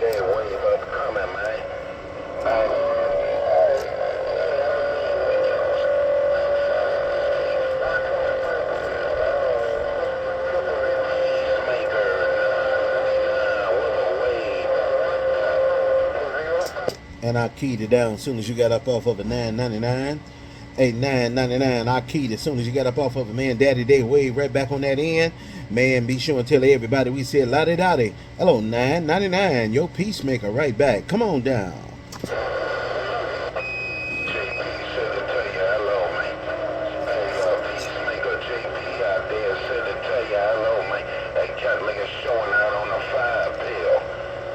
Dead wave upcoming, man. And I keyed it down as soon as you got up off of a 999. A 999, I keyed as soon as you got up off of it, man. Daddy Day wave right back on that end. Man, be sure and tell everybody we said lottie dottie. Hello, 999, your peacemaker right back. Come on down. Showing out on the 5 pill.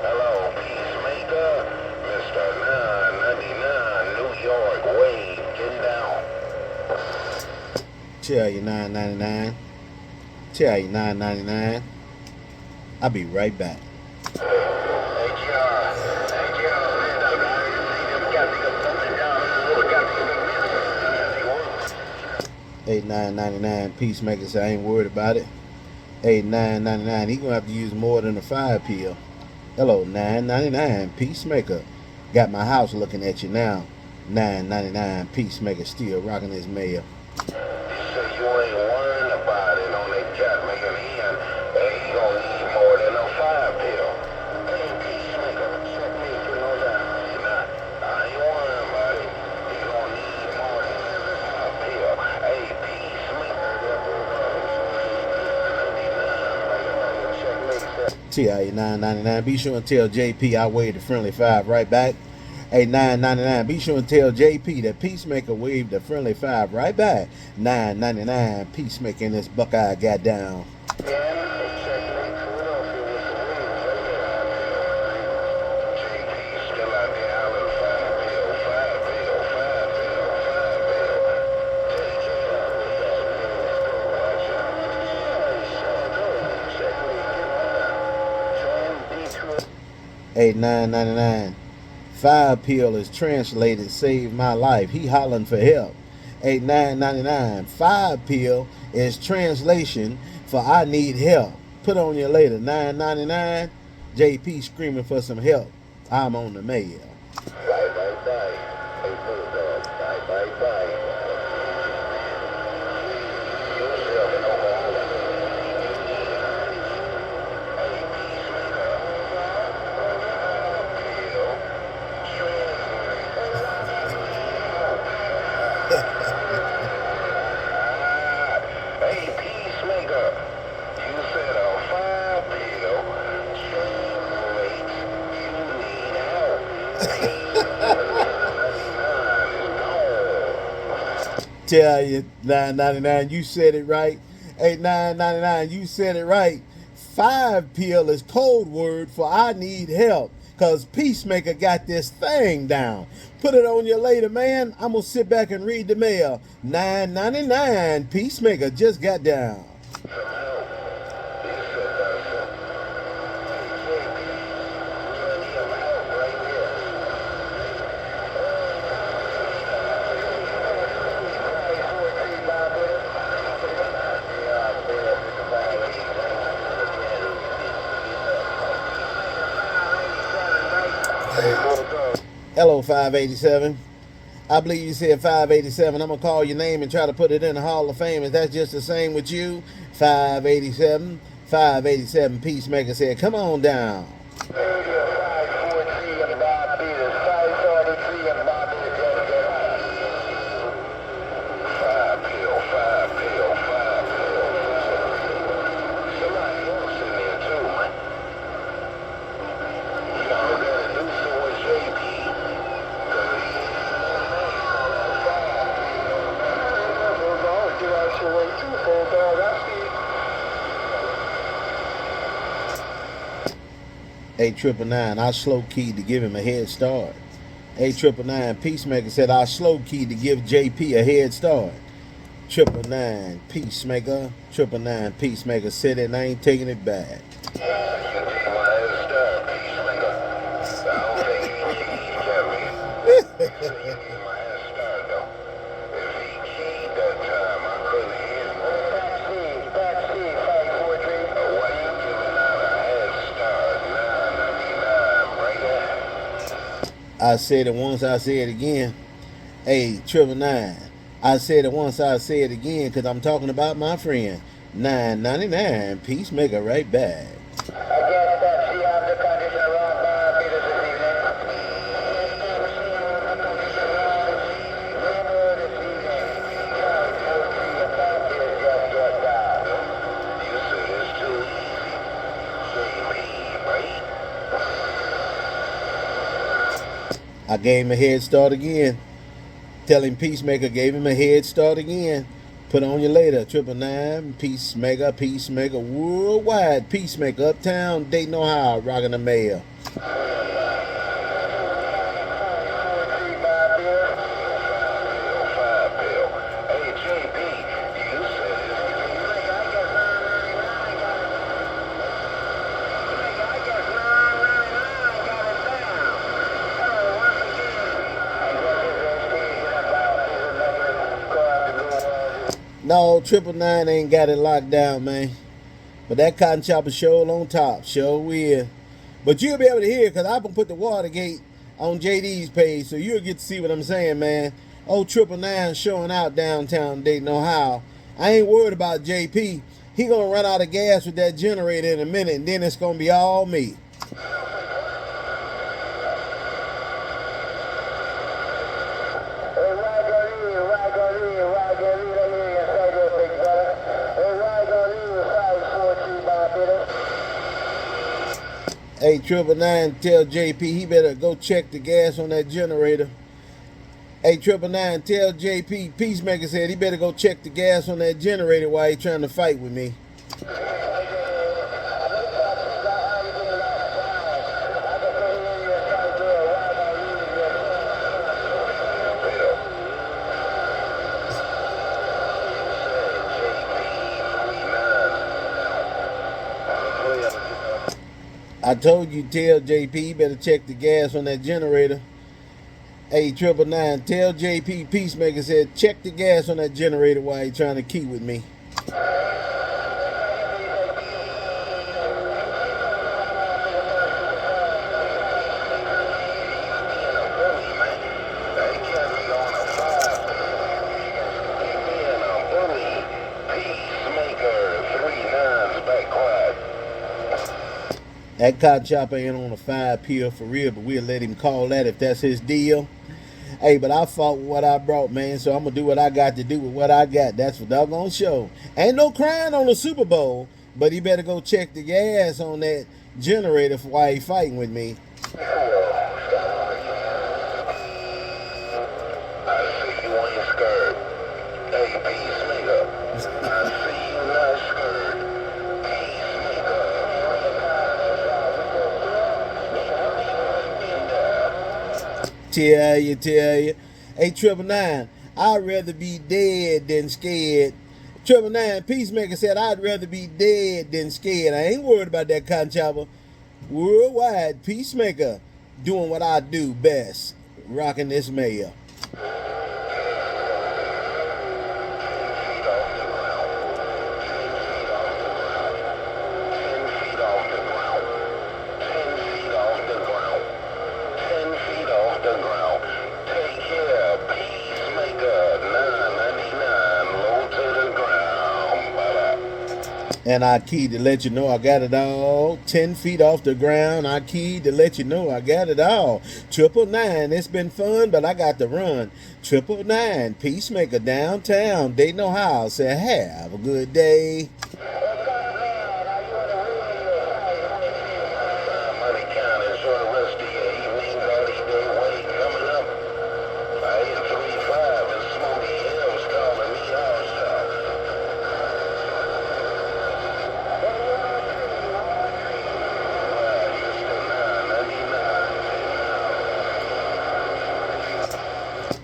Hello, peacemaker, Mr. 999, New York, Wade, getting down. Tell you 999. Tell you 999. I'll be right back. Hey, 999 peacemaker say I ain't worried about it. Hey, 999, he gonna have to use more than a 5 pill. Hello, 999 peacemaker. Got my house looking at you now. 999 peacemaker still rocking his mail. You say you ain't worrying about it on that cat making in, and he gonna need more than a 5 pill. Hey, peacemaker, check me, you know that. He not. I ain't worrying about it. He gonna need more than a 5 pill. Hey, peacemaker. TIA 999. Be sure and tell JP I waved the friendly 5 right back. Hey, 999. Be sure and tell JP that Peacemaker waved the friendly 5 right back. 999 Peacemaker in this Buckeye got down. Hey, 999. 5 pill is translated save my life. He hollering for help. 8999. 5 pill is translation for I need help. Put on your later. 999. JP screaming for some help. I'm on the mail. Bye, bye, bye. Hey, bulldog. Bye, bye, bye. Hey, peacemaker, you said a 5 pill translates you need help. Tell you 999, you said it right. 8999, you said it right. 5 pill is code word for I need help. Cause Peacemaker got this thing down. Put it on you later, man. I'm gonna sit back and read the mail. 999 Peacemaker just got down. Hello, 587. I believe you said 587. I'm going to call your name and try to put it in the Hall of Fame. Is that just the same with you? 587. 587 Peacemaker said, come on down. A999, I slow keyed to give him a head start. A999 Peacemaker said I slow keyed to give JP a head start. 999 Peacemaker, 999 Peacemaker said it and I ain't taking it back. I said it once, I say it again. Hey, 999. I said it once, I say it again, because I'm talking about my friend. 999, Peacemaker, right back. Again, that's the under condition around Barbados this evening. Condition around Rainbow this evening. 543 and 5 is just get down. You said it's too easy. JP, right? I gave him a head start again. Tell him Peacemaker gave him a head start again. Put on you later. 999, Peacemaker, Peacemaker, worldwide. Peacemaker, uptown, Dayton, Ohio, rocking the mayor. No, 999 ain't got it locked down, man. But that cotton chopper show on top. Show will. But you'll be able to hear because I'm going to put the Watergate on JD's page. So you'll get to see what I'm saying, man. Old 999 showing out downtown Dayton, Ohio. I ain't worried about JP. He going to run out of gas with that generator in a minute. And then it's going to be all me. Hey, 999, tell JP he better go check the gas on that generator. Hey, 999, tell JP Peacemaker said he better go check the gas on that generator while he trying to fight with me. I told you, tell JP he better check the gas on that generator. Hey, 999, tell JP Peacemaker said check the gas on that generator while he trying to keep with me. That cotton chopper ain't on a 5 pill for real, but we'll let him call that if that's his deal. Hey, but I fought with what I brought, man, so I'm going to do what I got to do with what I got. That's what doggone show. Ain't no crying on the Super Bowl, but he better go check the gas on that generator for why he fighting with me. Tell you. Hey, 999, I'd rather be dead than scared. 999, Peacemaker said I'd rather be dead than scared. I ain't worried about that cotton chopper. Worldwide, Peacemaker, doing what I do best, rocking this mayor. And I keyed to let you know I got it all. 10 feet off the ground. I keyed to let you know I got it all. 999, it's been fun, but I got to run. 999, Peacemaker downtown, Dayton, Ohio. Say, have a good day.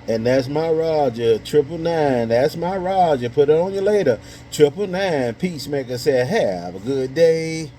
And that's my Roger, 999. That's my Roger. Put it on you later. 999, Peacemaker said, have a good day.